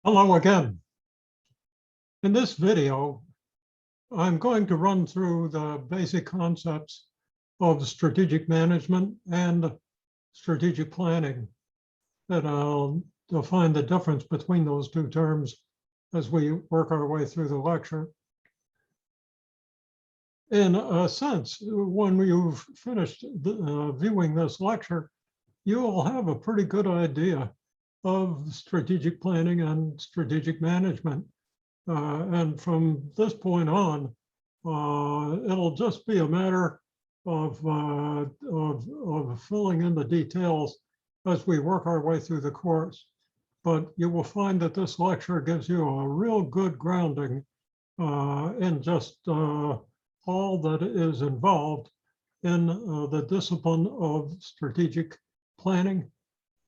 Hello again. In this video, I'm going to run through the basic concepts of strategic management and strategic planning. And I'll define the difference between those two terms as we work our way through the lecture. In a sense, when you've finished viewing this lecture, you will have a pretty good idea of strategic planning and strategic management. And from this point on, it'll just be a matter of filling in the details as we work our way through the course. But you will find that this lecture gives you a real good grounding in just all that is involved in the discipline of strategic planning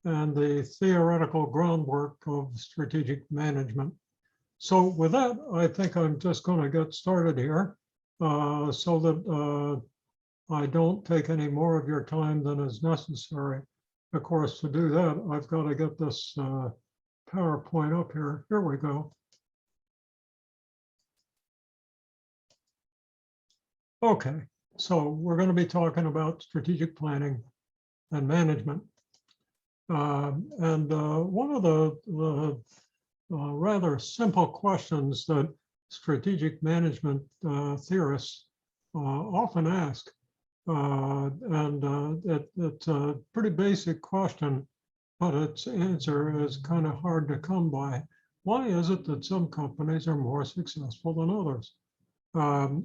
and the theoretical groundwork of strategic management. So with that, I think I'm just going to get started here so that I don't take any more of your time than is necessary. Of course, to do that, I've got to get this PowerPoint up here. Here we go. Okay, so we're going to be talking about strategic planning and management. One of the rather simple questions that strategic management theorists often ask, it's a pretty basic question, but its answer is kind of hard to come by. Why is it that some companies are more successful than others? You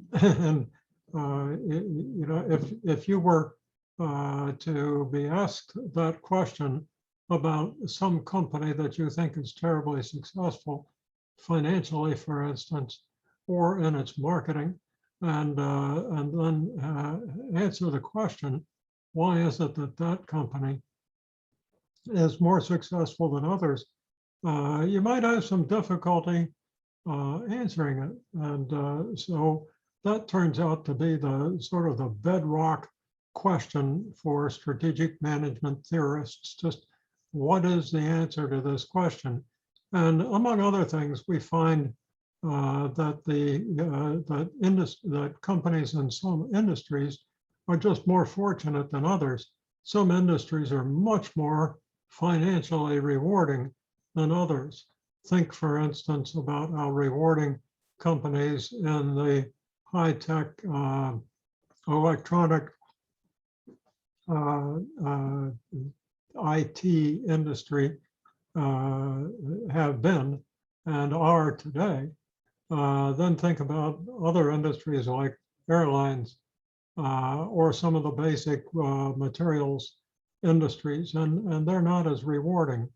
know, if you were to be asked that question about some company that you think is terribly successful financially, for instance, or in its marketing, and then answer the question, why is it that that company is more successful than others? You might have some difficulty answering it. And so that turns out to be the sort of the bedrock question for strategic management theorists. Just what is the answer to this question? And among other things, we find that that companies in some industries are just more fortunate than others. Some industries are much more financially rewarding than others. Think, for instance, about how rewarding companies in the high-tech electronic IT industry have been and are today. Then think about other industries like airlines or some of the basic materials industries, and they're not as rewarding.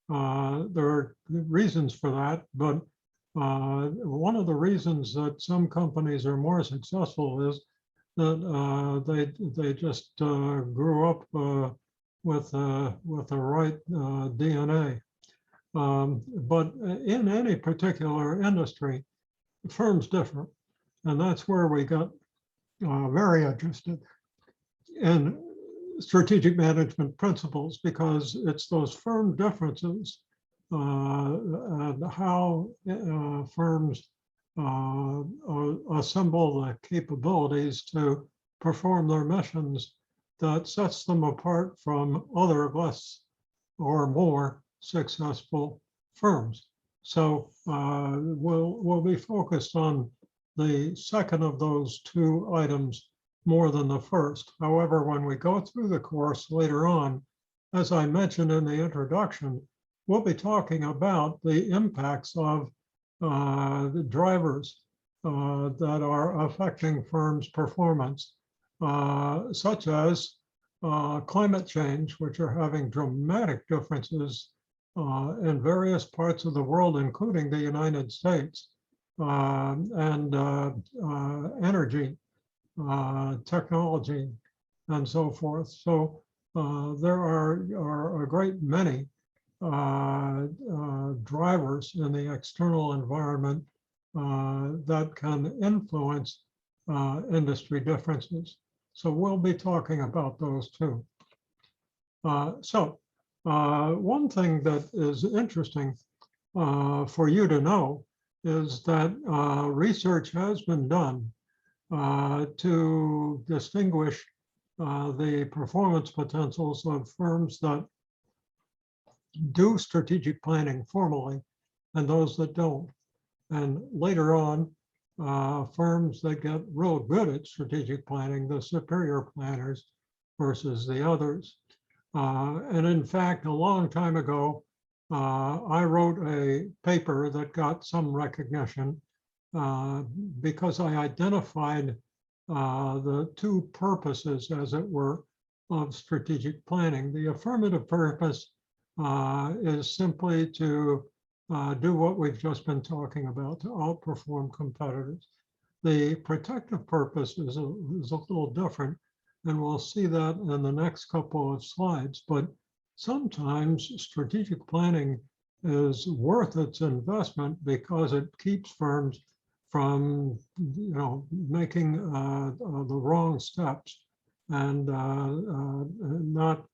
There are reasons for that, but one of the reasons that some companies are more successful is that they just grew up with the right DNA. But in any particular industry, firms differ, and that's where we got very interested in strategic management principles, because it's those firm differences and how firms assemble the capabilities to perform their missions that sets them apart from other less or more successful firms. So we'll be focused on the second of those two items more than the first. However, when we go through the course later on, as I mentioned in the introduction, we'll be talking about the impacts of the drivers that are affecting firms' performance, such as climate change, which are having dramatic differences in various parts of the world, including the United States, and energy, technology, and so forth. So there are a great many drivers in the external environment that can influence industry differences. So we'll be talking about those too. One thing that is interesting for you to know is that research has been done to distinguish the performance potentials of firms that do strategic planning formally and those that don't. And later on, firms that get real good at strategic planning, the superior planners versus the others. And in fact, a long time ago, I wrote a paper that got some recognition because I identified the two purposes, as it were, of strategic planning. The affirmative purpose is simply to do what we've just been talking about, to outperform competitors. The protective purpose is a little different, and we'll see that in the next couple of slides. But sometimes strategic planning is worth its investment because it keeps firms from, making the wrong steps, and not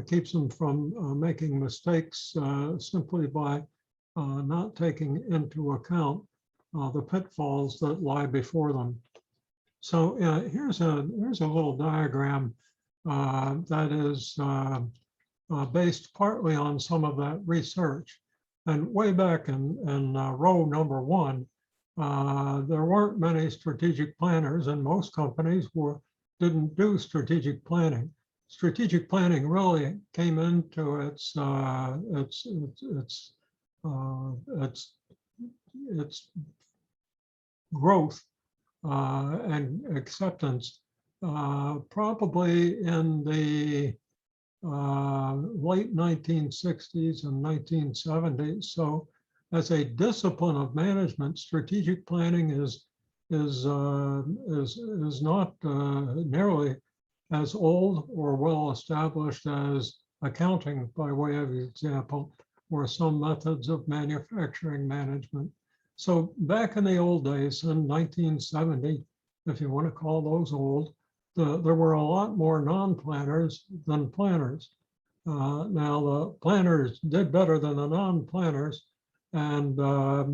keeps them from making mistakes simply by not taking into account the pitfalls that lie before them. So here's a little diagram that is based partly on some of that research. And way back in row number 1, there weren't many strategic planners, and most companies didn't do strategic planning. Strategic planning really came into its growth and acceptance probably in the late 1960s and 1970s. So, as a discipline of management, strategic planning is not nearly as old or well established as accounting, by way of example, or some methods of manufacturing management. So back in the old days, in 1970, if you want to call those old, there were a lot more non-planners than planners. Now the planners did better than the non-planners, and a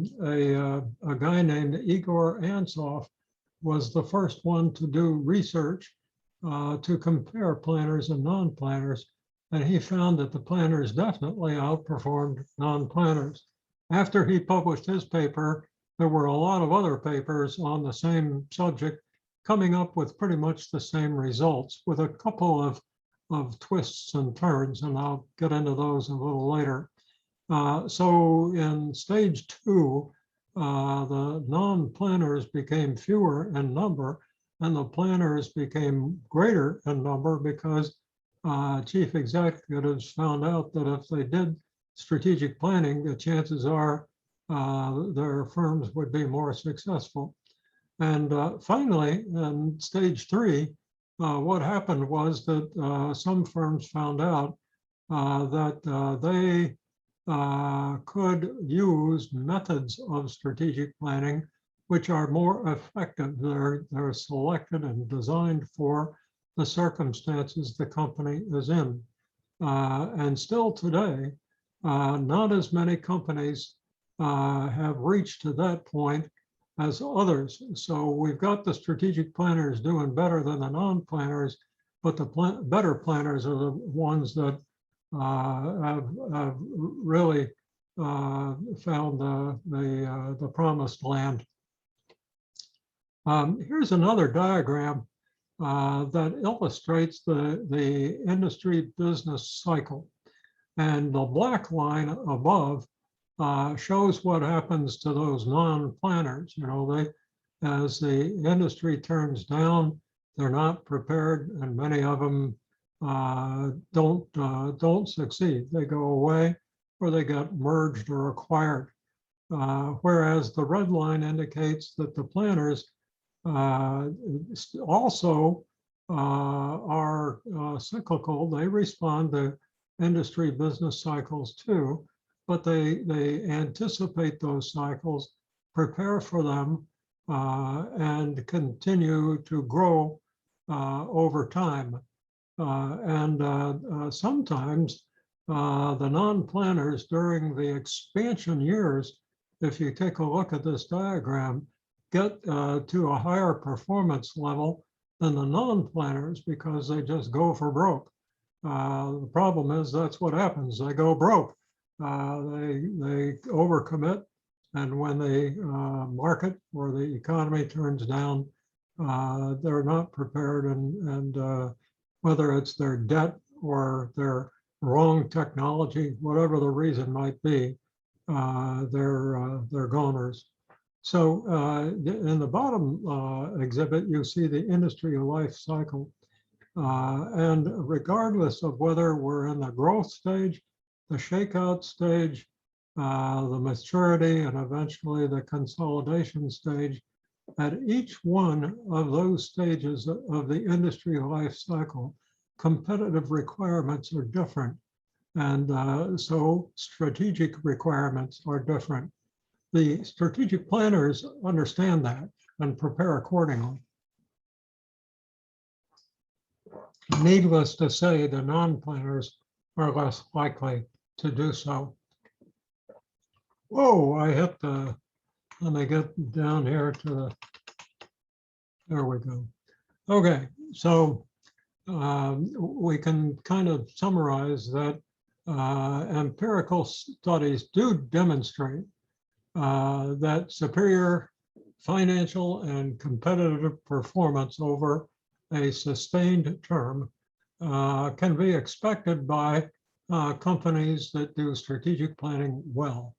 guy named Igor Antsov was the first one to do research to compare planners and non-planners, and he found that the planners definitely outperformed non-planners. After he published his paper, there were a lot of other papers on the same subject coming up with pretty much the same results, with a couple of twists and turns, and I'll get into those a little later. So in stage 2, the non-planners became fewer in number, and the planners became greater in number because chief executives found out that if they did strategic planning, the chances are their firms would be more successful. And finally, in stage 3, what happened was that some firms found out that they could use methods of strategic planning which are more effective. They're selected and designed for the circumstances the company is in. And still today, not as many companies have reached to that point as others. So we've got the strategic planners doing better than the non-planners, but the better planners are the ones that have really found the promised land. Here's another diagram that illustrates the industry business cycle. And the black line above shows what happens to those non-planners. As the industry turns down, they're not prepared, and many of them don't succeed. They go away, or they get merged or acquired. Whereas the red line indicates that the planners also are cyclical. They respond to industry business cycles too, but they anticipate those cycles, prepare for them, and continue to grow over time. And sometimes the non-planners during the expansion years, if you take a look at this diagram, get to a higher performance level than the non-planners because they just go for broke. The problem is that's what happens. They go broke. They overcommit, and when the market or the economy turns down, they're not prepared, and whether it's their debt or their wrong technology, whatever the reason might be, they're goners. So in the bottom exhibit, you see the industry life cycle. And regardless of whether we're in the growth stage, the shakeout stage, the maturity, and eventually the consolidation stage, at each one of those stages of the industry life cycle, competitive requirements are different. And so strategic requirements are different. The strategic planners understand that and prepare accordingly. Needless to say, the non-planners are less likely to do so. Whoa, I hit the, let me get down here to the, there we go. Okay, so we can kind of summarize that empirical studies do demonstrate that superior financial and competitive performance over a sustained term can be expected by companies that do strategic planning well.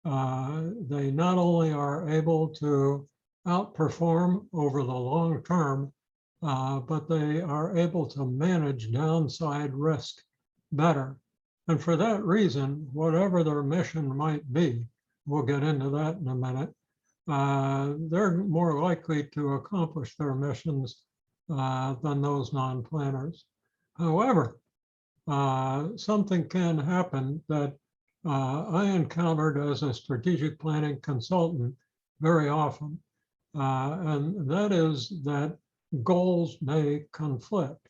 They not only are able to outperform over the long term, but they are able to manage downside risk better. And for that reason, whatever their mission might be, we'll get into that in a minute, they're more likely to accomplish their missions than those non-planners. However, something can happen that I encountered as a strategic planning consultant very often, and that is that goals may conflict,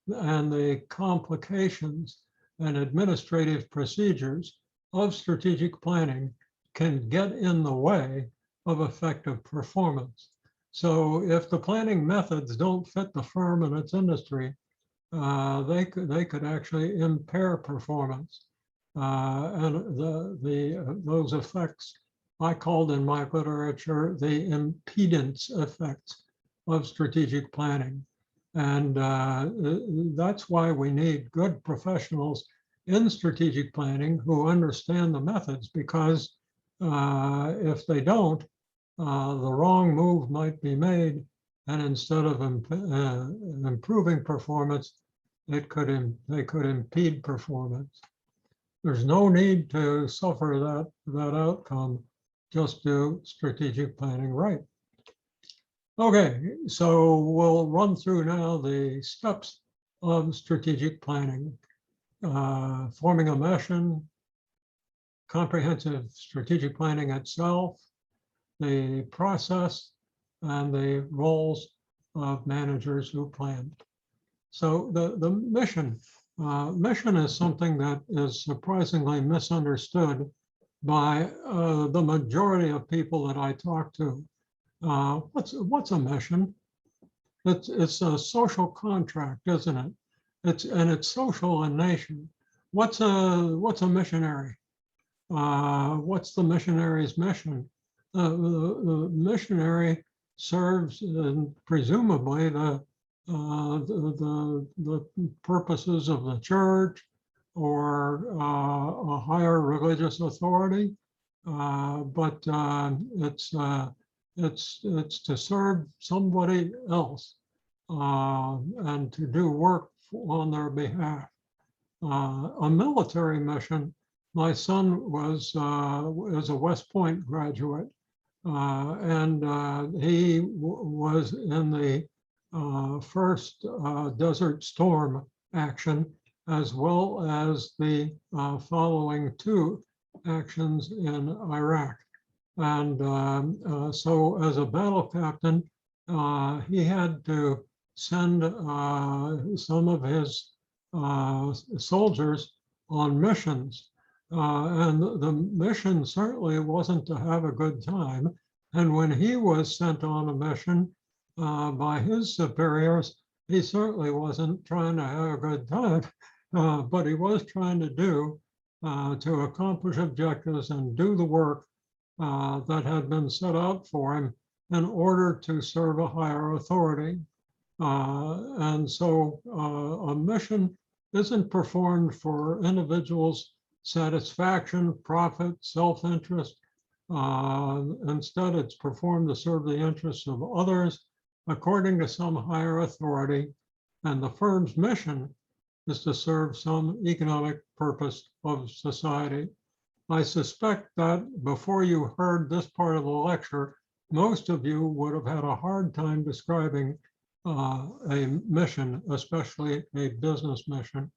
and the complications and administrative procedures of strategic planning can get in the way of effective performance. So if the planning methods don't fit the firm and its industry, they could actually impair performance. And those effects I called in my literature the impedance effects of strategic planning. And that's why we need good professionals in strategic planning who understand the methods, because if they don't, the wrong move might be made, and instead of improving performance, they could impede performance. There's no need to suffer that outcome. Just do strategic planning right. Okay, so we'll run through now the steps of strategic planning. Forming a mission, comprehensive strategic planning itself, the process, and the roles of managers who plan. So the mission. Mission is something that is surprisingly misunderstood by the majority of people that I talk to. What's a mission? It's a social contract, isn't it? It's social in nation. What's a missionary? What's the missionary's mission? The missionary serves presumably the purposes of the church or a higher religious authority, but it's to serve somebody else and to do work on their behalf. A military mission. My son is a West Point graduate, and he was in the first Desert Storm action, as well as the following two actions in Iraq. And so as a battle captain, he had to send some of his soldiers on missions. And the mission certainly wasn't to have a good time. And when he was sent on a mission by his superiors, he certainly wasn't trying to have a good time, but he was trying to to accomplish objectives and do the work that had been set out for him in order to serve a higher authority. And so a mission isn't performed for individuals' satisfaction, profit, self-interest. Instead, it's performed to serve the interests of others according to some higher authority. And the firm's mission is to serve some economic purpose of society. I suspect that before you heard this part of the lecture, most of you would have had a hard time describing a mission, especially a business mission.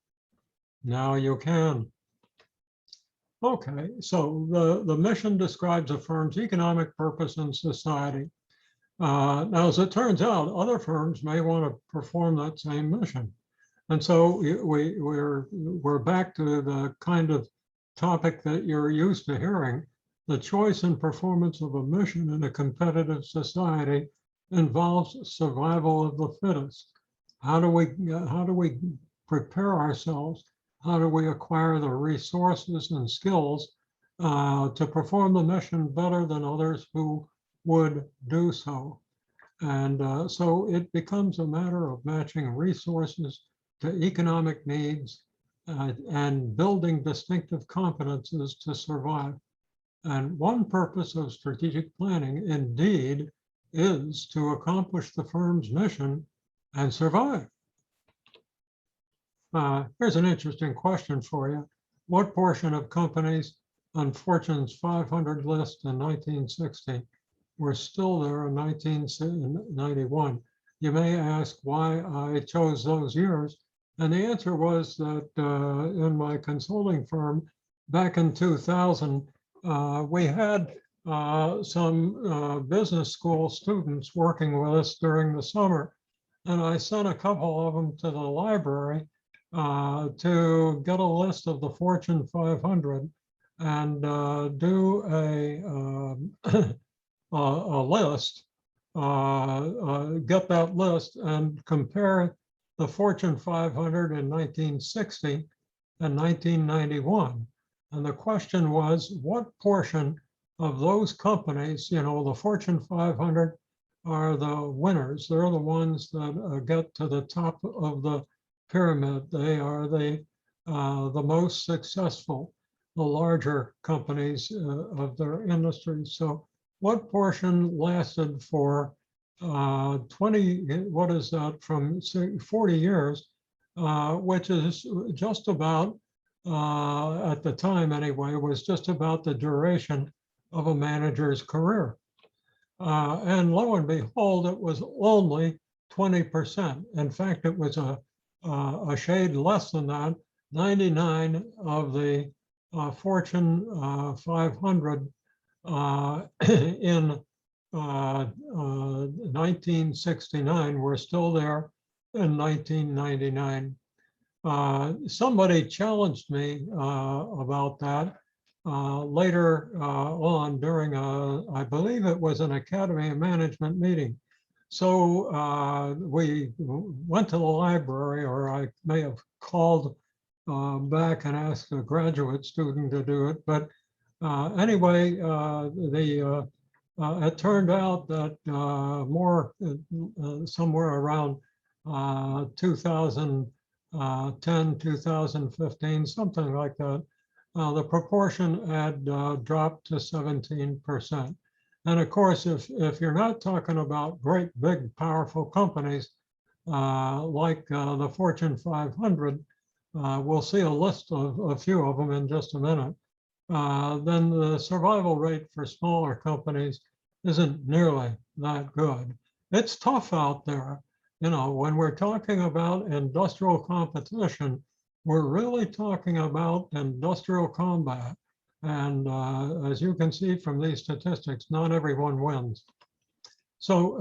Now you can. Okay, so the mission describes a firm's economic purpose in society. Now, as it turns out, other firms may want to perform that same mission. And so we're back to the kind of topic that you're used to hearing. The choice and performance of a mission in a competitive society involves survival of the fittest. How do we prepare ourselves? How do we acquire the resources and skills to perform the mission better than others who would do so? And so it becomes a matter of matching resources to economic needs and building distinctive competences to survive. And one purpose of strategic planning, indeed, is to accomplish the firm's mission and survive. Here's an interesting question for you. What portion of companies on Fortune's 500 list in 1960 were still there in 1991? You may ask why I chose those years. And the answer was that in my consulting firm back in 2000, we had some business school students working with us during the summer. And I sent a couple of them to the library to get a list of the Fortune 500 and do a list, get that list and compare the Fortune 500 in 1960 and 1991. And the question was, what portion of those companies, you know, the Fortune 500 are the winners. They're the ones that get to the top of the pyramid. They are the most successful, the larger companies of their industry. So what portion lasted for 20, what is that, from 40 years, which is just about, at the time anyway, was just about the duration of a manager's career. And lo and behold, it was only 20%. In fact, it was a shade less than that. 99 of the Fortune 500 in 1969 were still there in 1999. Somebody challenged me about that later on during I believe it was an Academy of Management meeting. So we went to the library, or I may have called back and asked a graduate student to do it. But anyway, it turned out that somewhere around 2010, 2015, something like that, the proportion had dropped to 17%. And of course, if you're not talking about great, big, powerful companies like the Fortune 500, we'll see a list of a few of them in just a minute, then the survival rate for smaller companies isn't nearly that good. It's tough out there. You know, when we're talking about industrial competition, we're really talking about industrial combat. And as you can see from these statistics, not everyone wins. So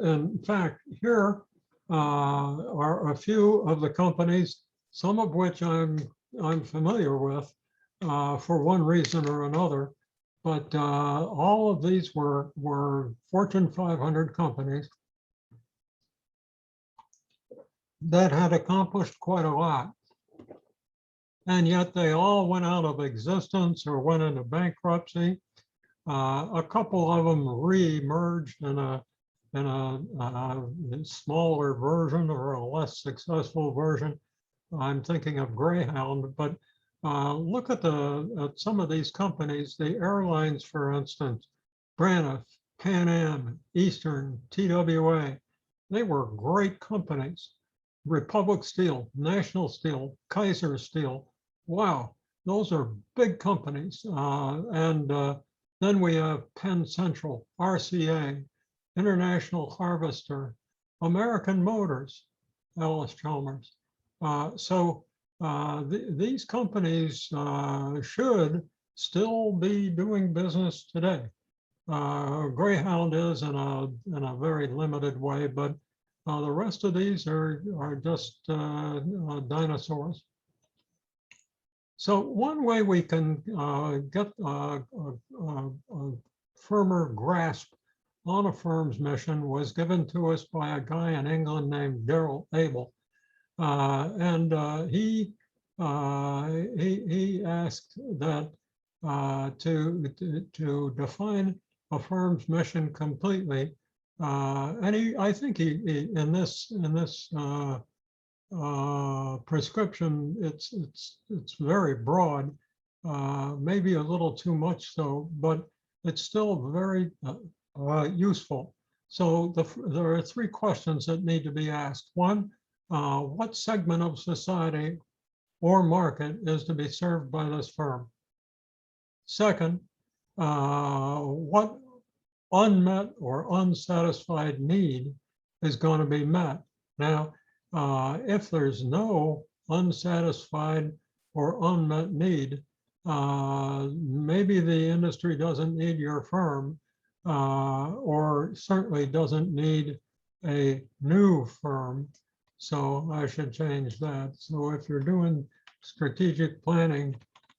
in fact, here are a few of the companies, some of which I'm I'm familiar with for one reason or another. But all of these were Fortune 500 companies that had accomplished quite a lot. And yet they all went out of existence or went into bankruptcy. A couple of them re-emerged in a smaller version or a less successful version. I'm thinking of Greyhound, but look at some of these companies, the airlines, for instance, Braniff, Pan Am, Eastern, TWA. They were great companies. Republic Steel, National Steel, Kaiser Steel. Wow, those are big companies. Then we have Penn Central, RCA, International Harvester, American Motors, Ellis Chalmers. These companies should still be doing business today. Greyhound is in a very limited way, but the rest of these are just dinosaurs. So one way we can get a firmer grasp on a firm's mission was given to us by a guy in England named Daryl Abel. He asked that to define a firm's mission completely. I think he in this prescription, it's very broad, maybe a little too much so, but it's still very useful. So there are three questions that need to be asked. One, what segment of society or market is to be served by this firm? Second, what unmet or unsatisfied need is going to be met? Now, if there's no unsatisfied or unmet need, maybe the industry doesn't need your firm, or certainly doesn't need a new firm. So I should change that. So if you're doing strategic planning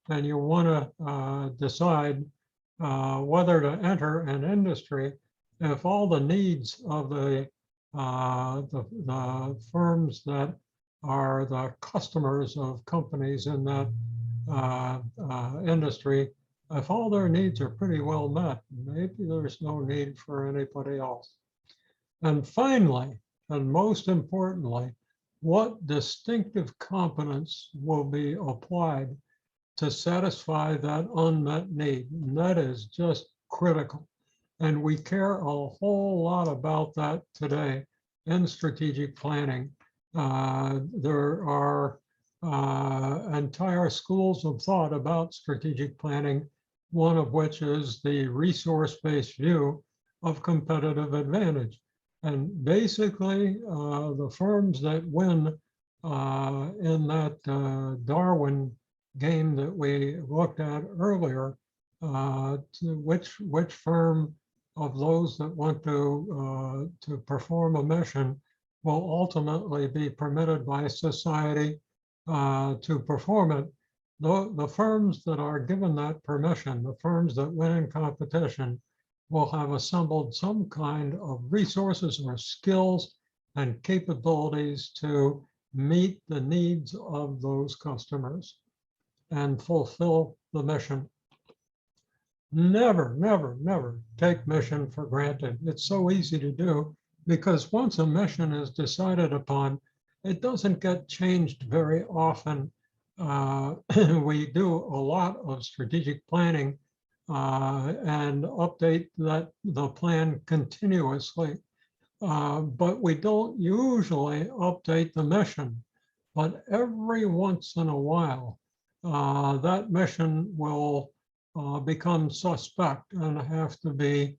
and you want to decide whether to enter an industry, if all the needs of the firms that are the customers of companies in that industry, if all their needs are pretty well met, maybe there's no need for anybody else. And finally, and most importantly, what distinctive competence will be applied to satisfy that unmet need? And that is just critical. And we care a whole lot about that today in strategic planning. There are entire schools of thought about strategic planning, one of which is the resource-based view of competitive advantage. And basically, the firms that win in that Darwin game that we looked at earlier, which firm of those that want to perform a mission will ultimately be permitted by society to perform it. The firms that are given that permission, the firms that win in competition, will have assembled some kind of resources or skills and capabilities to meet the needs of those customers and fulfill the mission. Never, never, never take mission for granted. It's so easy to do because once a mission is decided upon, it doesn't get changed very often. We do a lot of strategic planning and update the plan continuously. But we don't usually update the mission. But every once in a while, that mission will become suspect and have to be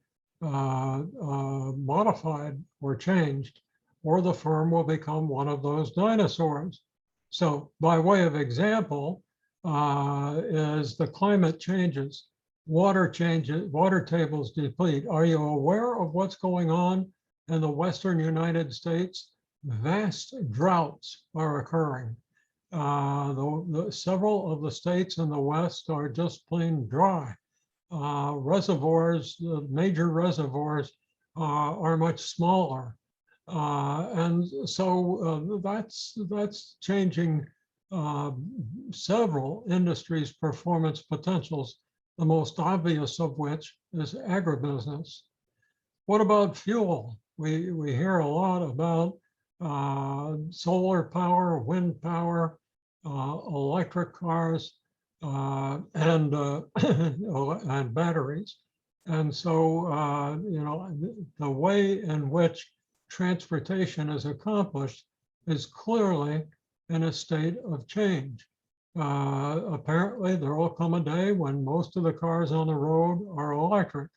modified or changed, or the firm will become one of those dinosaurs. So by way of example, is the climate changes. Water tables deplete. Are you aware of what's going on in the Western United States? Vast droughts are occurring. Several of the states in the West are just plain dry. Reservoirs, major reservoirs are much smaller. And so that's changing several industries' performance potentials, the most obvious of which is agribusiness. What about fuel? We hear a lot about solar power, wind power, electric cars, and and batteries. And so, you know, the way in which transportation is accomplished is clearly in a state of change. Apparently, there will come a day when most of the cars on the road are electric.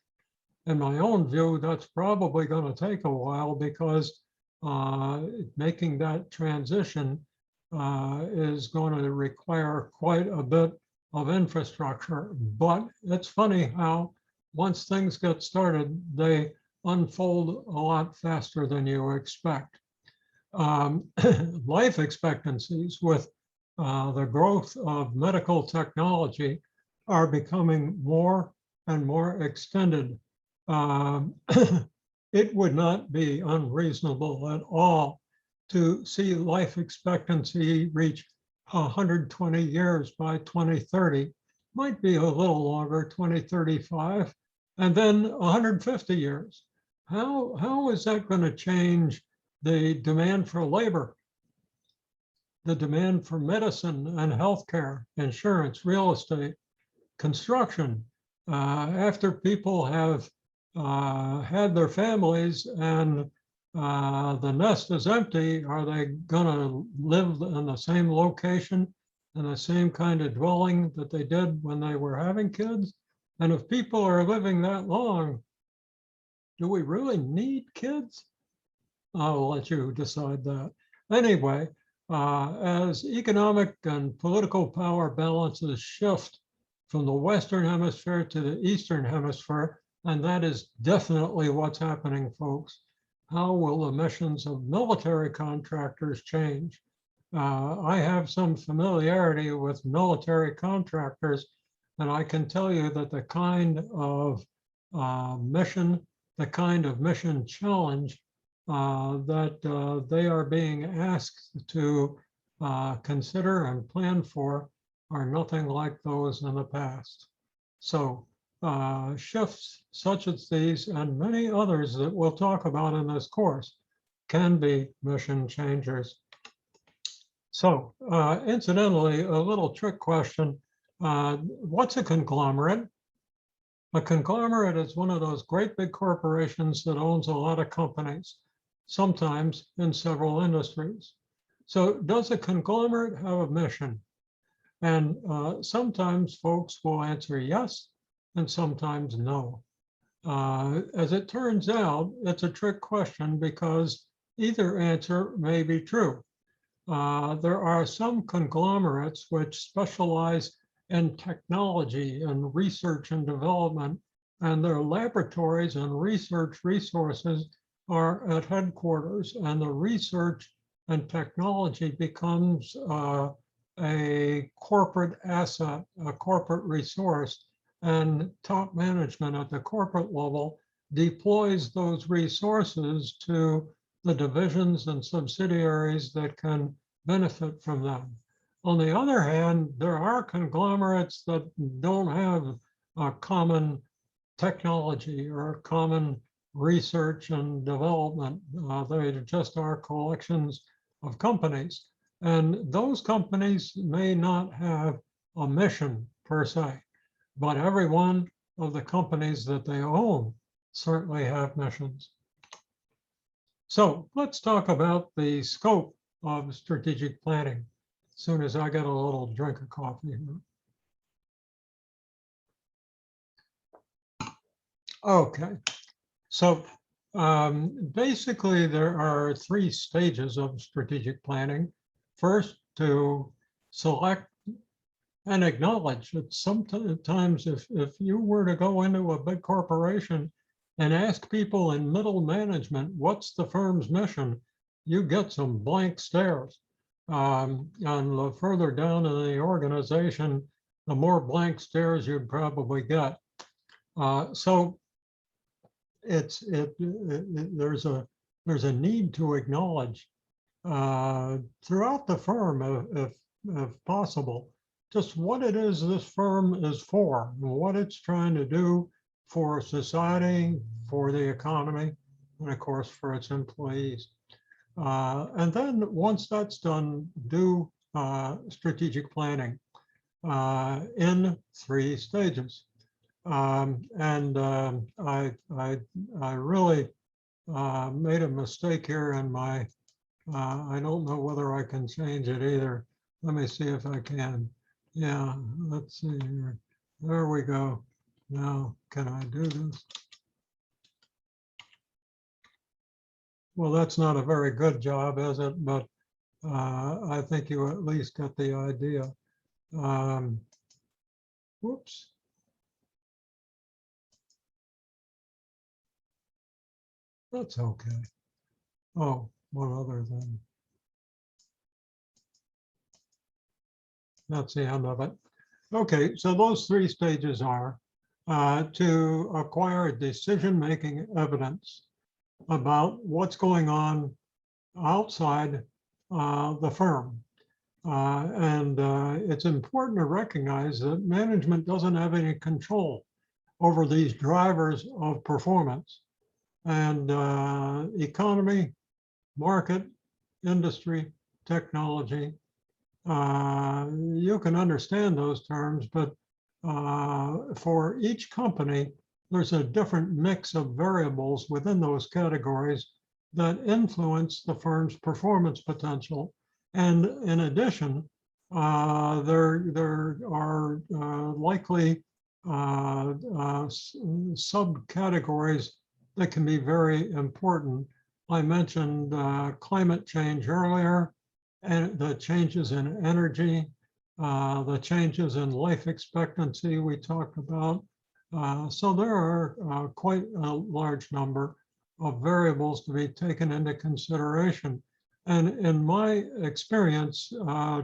In my own view, that's probably going to take a while because making that transition is going to require quite a bit of infrastructure. But it's funny how once things get started, they unfold a lot faster than you expect. Life expectancies with the growth of medical technology are becoming more and more extended. It would not be unreasonable at all to see life expectancy reach 120 years by 2030, might be a little longer, 2035, and then 150 years. How is that going to change the demand for labor, the demand for medicine and healthcare, insurance, real estate, construction? After people have had their families and the nest is empty, are they going to live in the same location in the same kind of dwelling that they did when they were having kids? And if people are living that long, do we really need kids? I'll let you decide that. Anyway, as economic and political power balances shift from the Western Hemisphere to the Eastern Hemisphere, and that is definitely what's happening, folks, how will the missions of military contractors change? I have some familiarity with military contractors, and I can tell you that the kind of mission challenge that they are being asked to consider and plan for are nothing like those in the past. So shifts such as these and many others that we'll talk about in this course can be mission changers. So incidentally, a little trick question. What's a conglomerate? A conglomerate is one of those great big corporations that owns a lot of companies, sometimes in several industries. So does a conglomerate have a mission? And sometimes folks will answer yes, and sometimes no. As it turns out, it's a trick question because either answer may be true. There are some conglomerates which specialize in technology and research and development, and their laboratories and research resources are at headquarters, and the research and technology becomes a corporate asset, a corporate resource, and top management at the corporate level deploys those resources to the divisions and subsidiaries that can benefit from them. On the other hand, there are conglomerates that don't have a common technology or common research and development. They just are collections of companies. And those companies may not have a mission per se, but every one of the companies that they own certainly have missions. So let's talk about the scope of strategic planning as soon as I get a little drink of coffee here. Okay, so basically there are three stages of strategic planning. First, to select and acknowledge that sometimes if you were to go into a big corporation and ask people in middle management, what's the firm's mission, you get some blank stares. And the further down in the organization, the more blank stares you'd probably get. So there's a need to acknowledge throughout the firm, if possible, just what it is this firm is for, what it's trying to do for society, for the economy, and of course for its employees. And then once that's done, do strategic planning in 3 stages. I really made a mistake here in my, I don't know whether I can change it either. Let me see if I can. Yeah, let's see here. There we go. Now, can I do this? Well, that's not a very good job, is it? But I think you at least get the idea. Whoops. That's okay. Oh, one other thing. That's the end of it. Okay, so those 3 stages are to acquire decision-making evidence about what's going on outside the firm. It's important to recognize that management doesn't have any control over these drivers of performance. And economy, market, industry, technology, you can understand those terms, but for each company, there's a different mix of variables within those categories that influence the firm's performance potential. And in addition, there are likely subcategories that can be very important. I mentioned climate change earlier, and the changes in energy, the changes in life expectancy we talked about. So there are quite a large number of variables to be taken into consideration. And in my experience,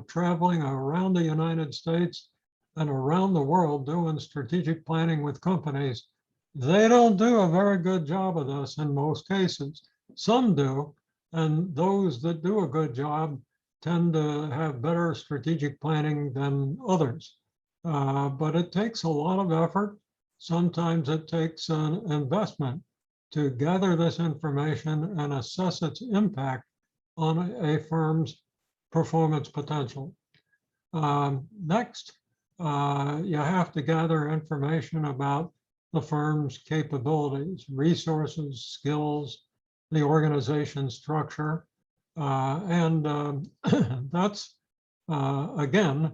traveling around the United States and around the world doing strategic planning with companies, they don't do a very good job of this in most cases. Some do, and those that do a good job tend to have better strategic planning than others. But it takes a lot of effort. Sometimes it takes an investment to gather this information and assess its impact on a firm's performance potential. Next, you have to gather information about the firm's capabilities, resources, skills, the organization structure. That's, again,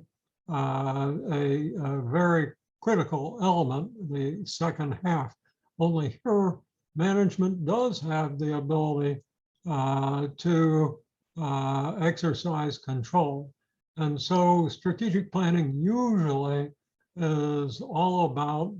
a very critical element, the second half. Only here, management does have the ability to exercise control. And so strategic planning usually is all about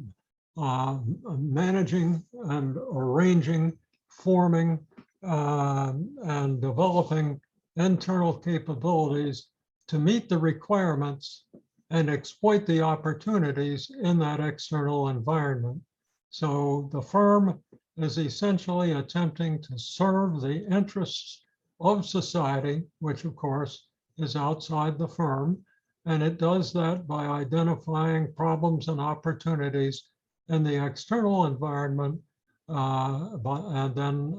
managing and arranging, forming, and developing internal capabilities to meet the requirements and exploit the opportunities in that external environment. So the firm is essentially attempting to serve the interests of society, which of course is outside the firm. And it does that by identifying problems and opportunities in the external environment, and then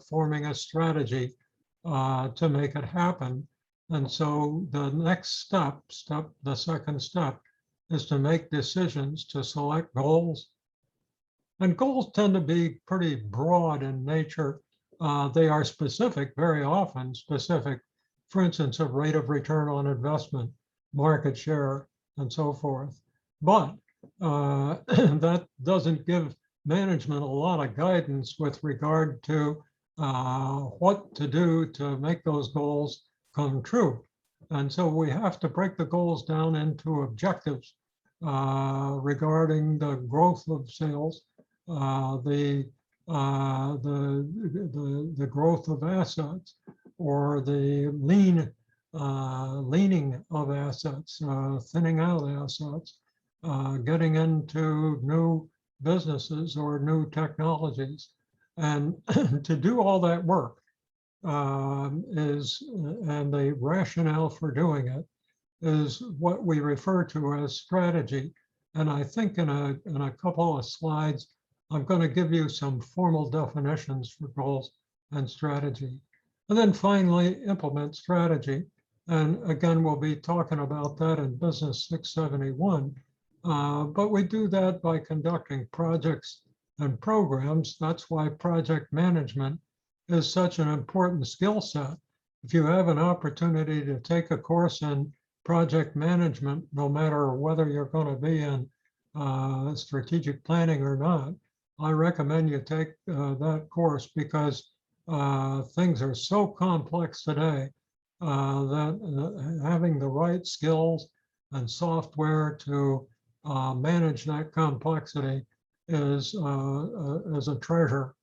forming a strategy to make it happen. And so the next step, the second step, is to make decisions to select goals. And goals tend to be pretty broad in nature. They are specific, very often specific, for instance, a rate of return on investment, market share, and so forth. But that doesn't give management a lot of guidance with regard to what to do to make those goals come true. And so we have to break the goals down into objectives regarding the growth of sales, the growth of assets, or the lean leaning of assets, thinning out assets, getting into new businesses or new technologies. And to do all that work and the rationale for doing it is what we refer to as strategy. And I think in a couple of slides, I'm going to give you some formal definitions for goals and strategy. And then finally, implement strategy. And again, we'll be talking about that in Business 671. But we do that by conducting projects and programs. That's why project management is such an important skill set. If you have an opportunity to take a course in project management, no matter whether you're going to be in strategic planning or not, I recommend you take that course because things are so complex today that having the right skills and software to manage that complexity is a treasure.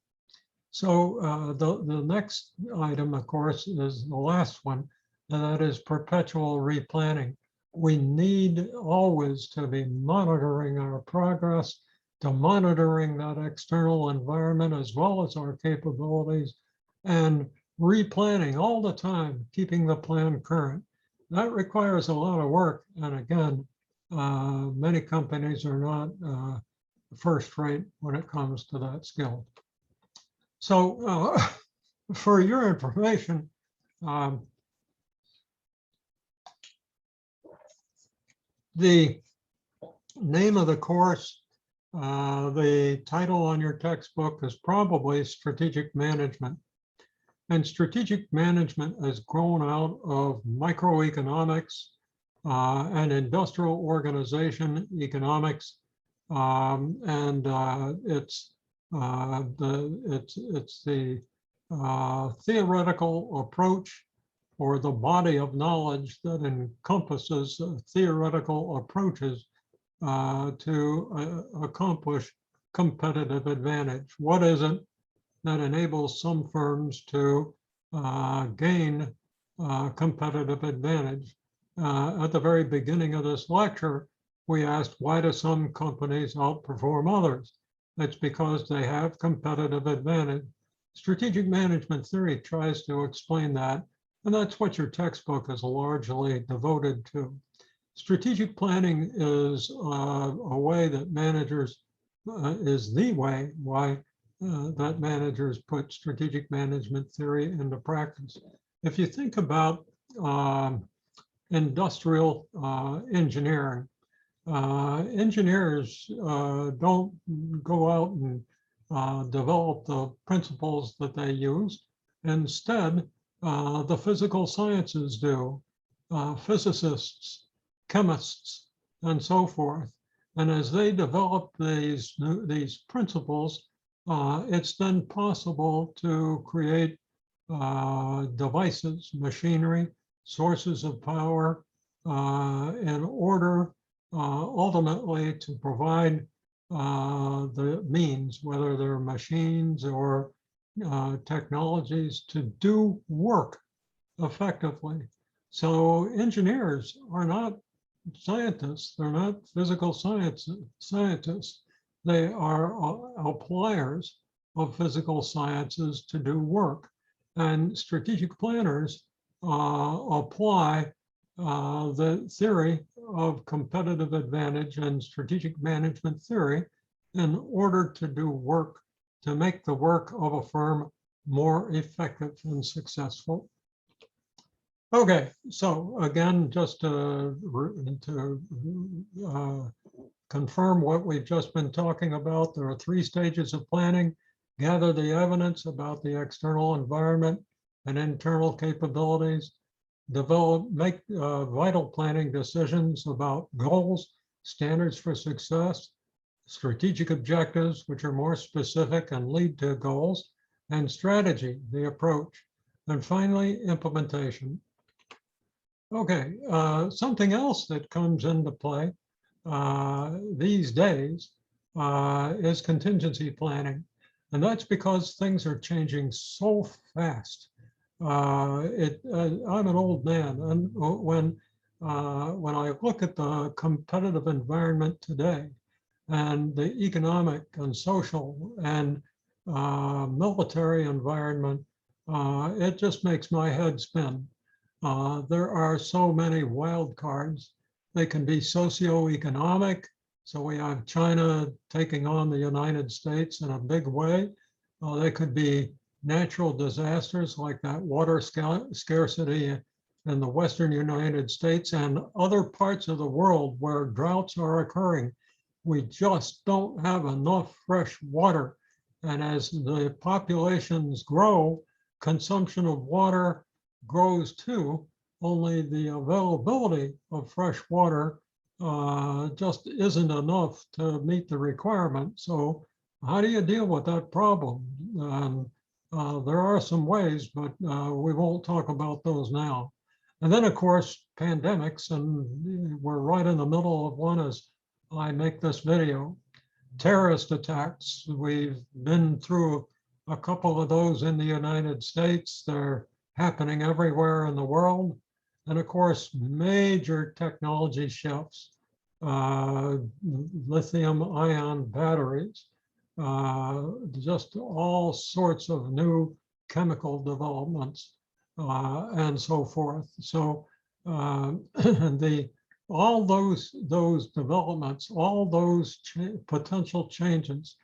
So the next item, of course, is the last one, and that is perpetual replanning. We need always to be monitoring our progress, to monitoring that external environment as well as our capabilities, and replanning all the time, keeping the plan current. That requires a lot of work. And again, many companies are not first rate when it comes to that skill. So for your information, the name of the course, the title on your textbook is probably Strategic Management. And strategic management has grown out of microeconomics and industrial organization economics, and it's the theoretical approach or the body of knowledge that encompasses theoretical approaches to accomplish competitive advantage. What is it that enables some firms to gain competitive advantage? At the very beginning of this lecture, we asked, why do some companies outperform others? It's because they have competitive advantage. Strategic management theory tries to explain that, and that's what your textbook is largely devoted to. Strategic planning is a way that managers, is the way why that managers put strategic management theory into practice. If you think about industrial engineering, engineers don't go out and develop the principles that they use. Instead, the physical sciences do, physicists, chemists, and so forth. And as they develop these principles, it's then possible to create devices, machinery, sources of power in order ultimately to provide the means, whether they're machines or technologies, to do work effectively. So engineers are not scientists, they're not physical scientists. They are appliers of physical sciences to do work. And strategic planners apply the theory of competitive advantage and strategic management theory in order to do work, to make the work of a firm more effective and successful. Okay, so again, just to confirm what we've just been talking about, there are 3 stages of planning: gather the evidence about the external environment and internal capabilities, make vital planning decisions about goals, standards for success, strategic objectives, which are more specific and lead to goals, and strategy, the approach, and finally, implementation. Okay, something else that comes into play these days is contingency planning. And that's because things are changing so fast. I'm an old man, and when I look at the competitive environment today, and the economic and social and military environment, it just makes my head spin. There are so many wild cards. They can be socioeconomic. So we have China taking on the United States in a big way. They could be natural disasters like that water scarcity in the Western United States and other parts of the world where droughts are occurring. We just don't have enough fresh water. And as the populations grow, consumption of water grows too, only the availability of fresh water just isn't enough to meet the requirement. So how do you deal with that problem? There are some ways, but we won't talk about those now. And then, of course, pandemics, and we're right in the middle of one as I make this video. Terrorist attacks, we've been through a couple of those in the United States. They're happening everywhere in the world. And of course, major technology shifts, lithium ion batteries, just all sorts of new chemical developments, and so forth. So all those developments, all those potential changes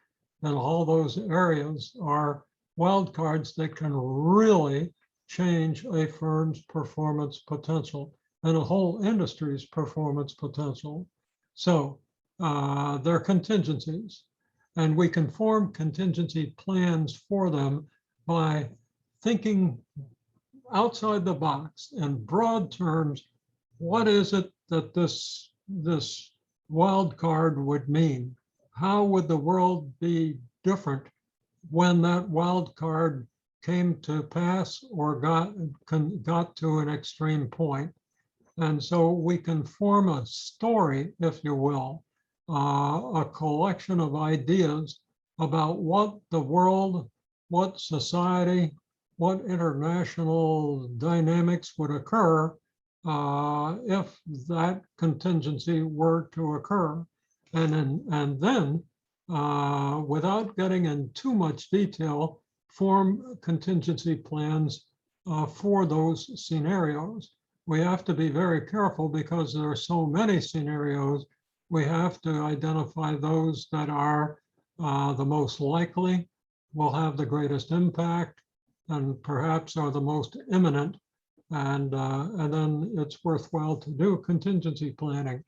in all those areas are wild cards that can really change a firm's performance potential and a whole industry's performance potential. So they're contingencies, and we can form contingency plans for them by thinking outside the box in broad terms. What is it that this wild card would mean? How would the world be different when that wild card came to pass or got to an extreme point? And so we can form a story, if you will, a collection of ideas about what the world, what society, what international dynamics would occur if that contingency were to occur. And then, without getting in too much detail, form contingency plans for those scenarios. We have to be very careful because there are so many scenarios. We have to identify those that are the most likely, will have the greatest impact, and perhaps are the most imminent. And then it's worthwhile to do contingency planning.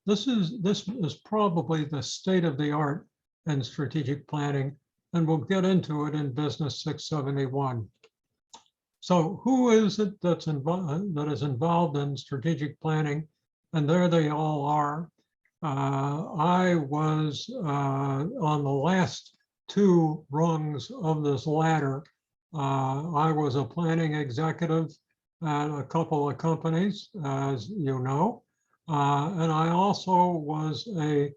This is probably the state of the art in strategic planning, and we'll get into it in Business 671. So who is it that is involved in strategic planning? And there they all are. I was on the last two rungs of this ladder. I was a planning executive at a couple of companies, as you know. And I also was a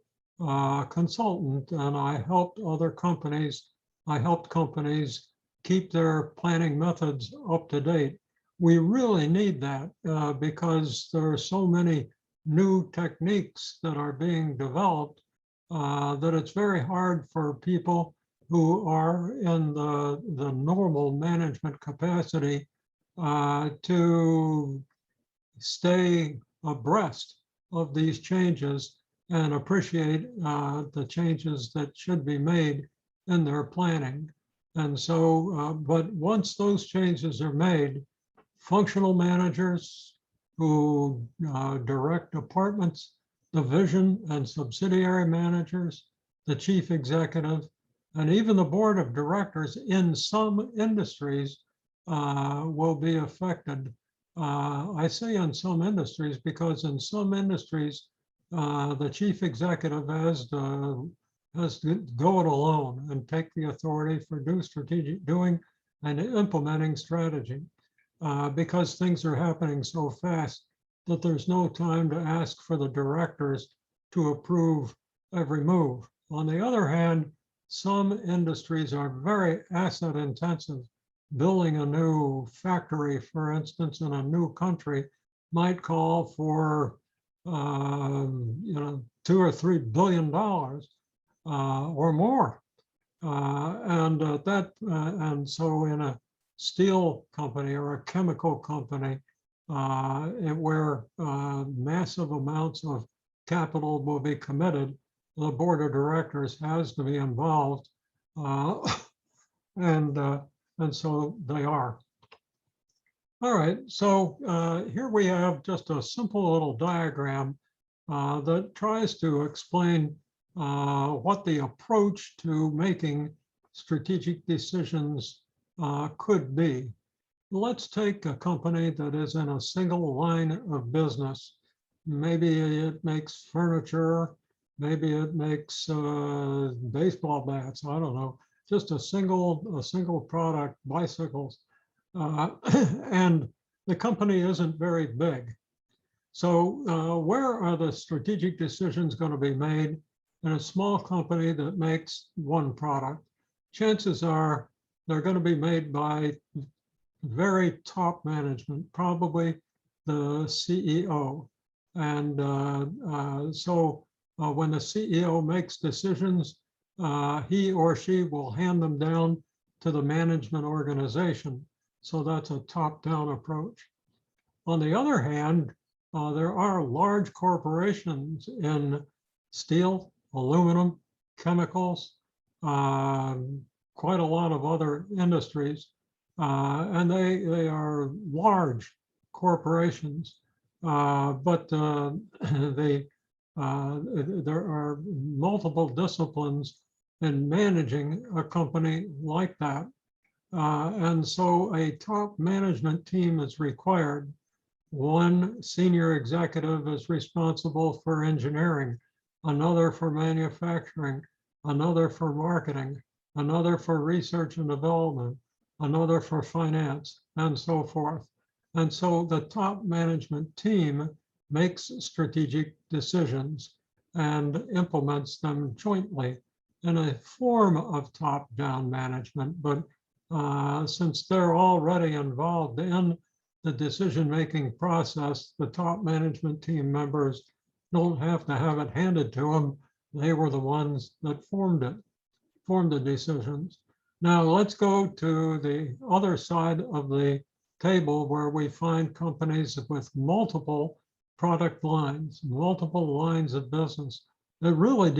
consultant, and I helped companies keep their planning methods up to date. We really need that because there are so many new techniques that are being developed that it's very hard for people who are in the normal management capacity to stay abreast of these changes and appreciate the changes that should be made in their planning. And so, but once those changes are made, functional managers who direct departments, division and subsidiary managers, the chief executive, and even the board of directors in some industries will be affected. I say in some industries because in some industries, the chief executive has to go it alone and take the authority for doing and implementing strategy because things are happening so fast that there's no time to ask for the directors to approve every move. On the other hand, some industries are very asset intensive building a new factory, for instance, in a new country, might call for $2 or $3 billion or more. And so in a steel company or a chemical company, where massive amounts of capital will be committed, the board of directors has to be involved, and so they are. All right, so here we have just a simple little diagram that tries to explain what the approach to making strategic decisions could be. Let's take a company that is in a single line of business. Maybe it makes furniture, maybe it makes baseball bats, I don't know, just a single product, bicycles. And the company isn't very big. So where are the strategic decisions going to be made in a small company that makes one product? Chances are they're going to be made by very top management, probably the CEO. And so when the CEO makes decisions, he or she will hand them down to the management organization. So that's a top-down approach. On the other hand, there are large corporations in steel, aluminum, chemicals, quite a lot of other industries, and they are large corporations, but there are multiple disciplines in managing a company like that. And so a top management team is required. One senior executive is responsible for engineering, another for manufacturing, another for marketing, another for research and development, another for finance, and so forth. And so the top management team makes strategic decisions and implements them jointly in a form of top-down management. But since they're already involved in the decision-making process, the top management team members don't have to have it handed to them. They were the ones that formed the decisions. Now let's go to the other side of the table where we find companies with multiple product lines, multiple lines of business. It really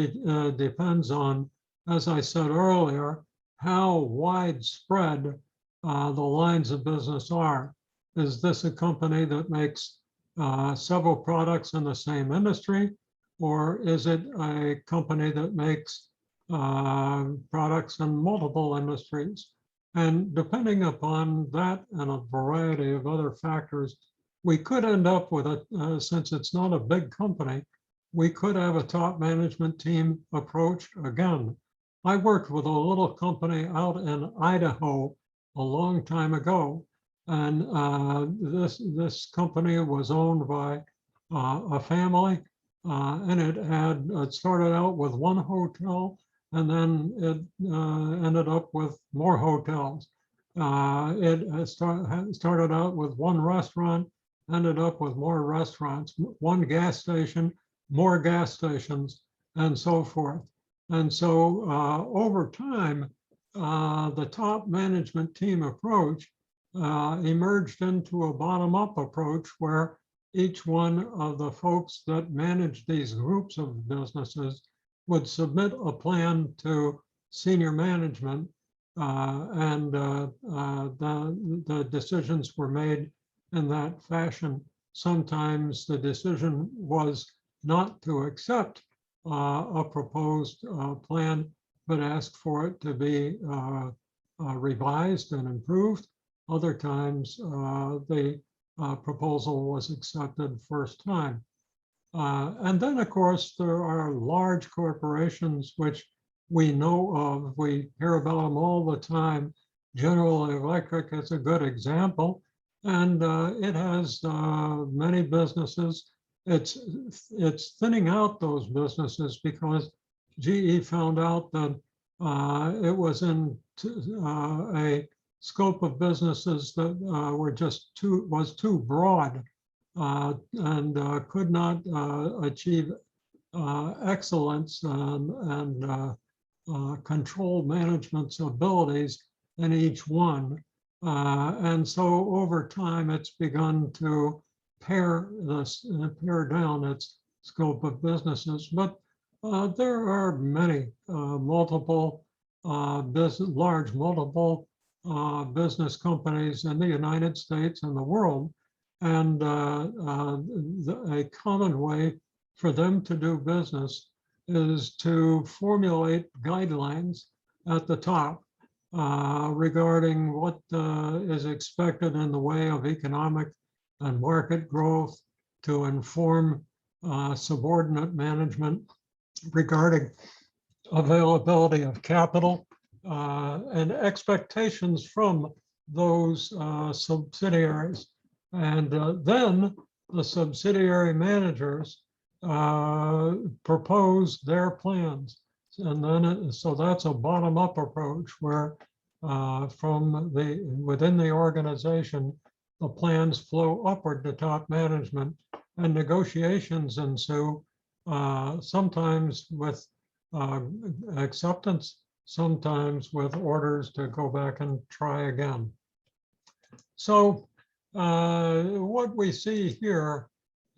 depends on, as I said earlier, how widespread the lines of business are. Is this a company that makes several products in the same industry, or is it a company that makes products in multiple industries? And depending upon that and a variety of other factors, we could end up with since it's not a big company, we could have a top management team approach again. I worked with a little company out in Idaho a long time ago, and this company was owned by a family, and it started out with one hotel, and then it ended up with more hotels. It started out with one restaurant, ended up with more restaurants, one gas station, more gas stations, and so forth. And so over time, the top management team approach emerged into a bottom-up approach where each one of the folks that manage these groups of businesses would submit a plan to senior management, and the decisions were made in that fashion. Sometimes the decision was not to accept a proposed plan, but ask for it to be revised and improved. Other times, the proposal was accepted first time. And then, of course, there are large corporations which we know of. We hear about them all the time. General Electric is a good example, and it has many businesses. It's thinning out those businesses because GE found out that it was in a scope of businesses that were just was too broad and could not achieve excellence and control management's abilities in each one. And so over time, it's begun to pare down its scope of businesses. But there are many multiple large multiple business companies in the United States and the world. And a common way for them to do business is to formulate guidelines at the top regarding what is expected in the way of economic and market growth, to inform subordinate management regarding availability of capital and expectations from those subsidiaries. And then the subsidiary managers propose their plans. And then, so that's a bottom-up approach where within the organization, the plans flow upward to top management and negotiations ensue, sometimes with acceptance, sometimes with orders to go back and try again. So what we see here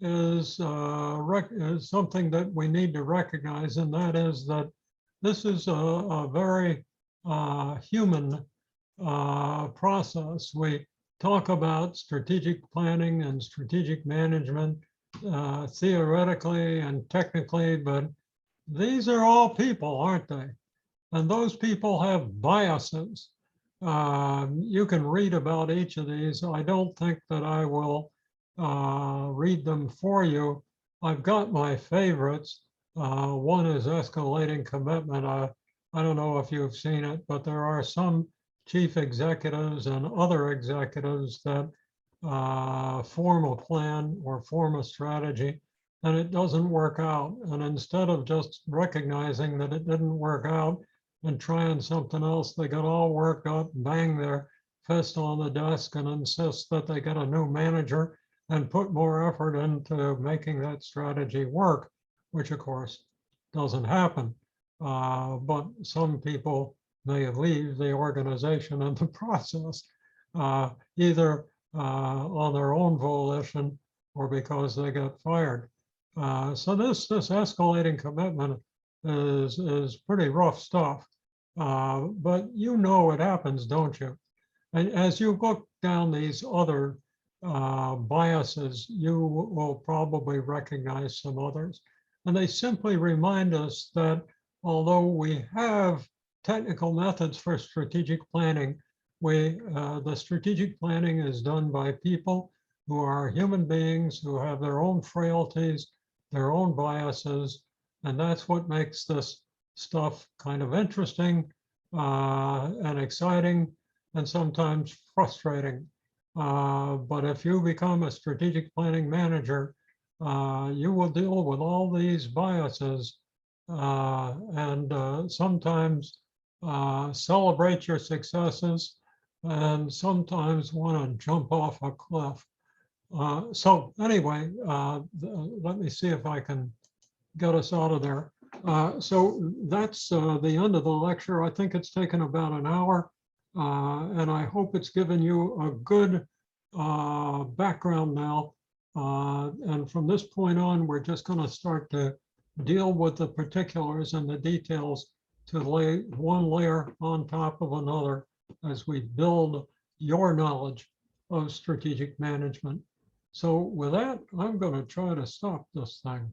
is something that we need to recognize, and that is that this is a very human process. We talk about strategic planning and strategic management theoretically and technically, but these are all people, aren't they? And those people have biases. You can read about each of these. I don't think that I will read them for you. I've got my favorites. One is escalating commitment. I don't know if you've seen it, but there are some chief executives and other executives that form a plan or form a strategy, and it doesn't work out. And instead of just recognizing that it didn't work out and trying something else, they got all worked up, bang their fist on the desk and insist that they get a new manager and put more effort into making that strategy work, which of course doesn't happen. But some people may leave the organization in the process, either on their own volition or because they got fired. So this escalating commitment is pretty rough stuff. But you know it happens, don't you? And as you look down these other biases, you will probably recognize some others. And they simply remind us that although we have technical methods for strategic planning, the strategic planning is done by people who are human beings who have their own frailties, their own biases, and that's what makes this stuff kind of interesting and exciting and sometimes frustrating. But if you become a strategic planning manager, you will deal with all these biases and sometimes celebrate your successes and sometimes want to jump off a cliff. So anyway, let me see if I can get us out of there. So that's the end of the lecture. I think it's taken about an hour, and I hope it's given you a good background now. And from this point on, we're just going to start to deal with the particulars and the details to lay one layer on top of another as we build your knowledge of strategic management. So with that, I'm going to try to stop this thing.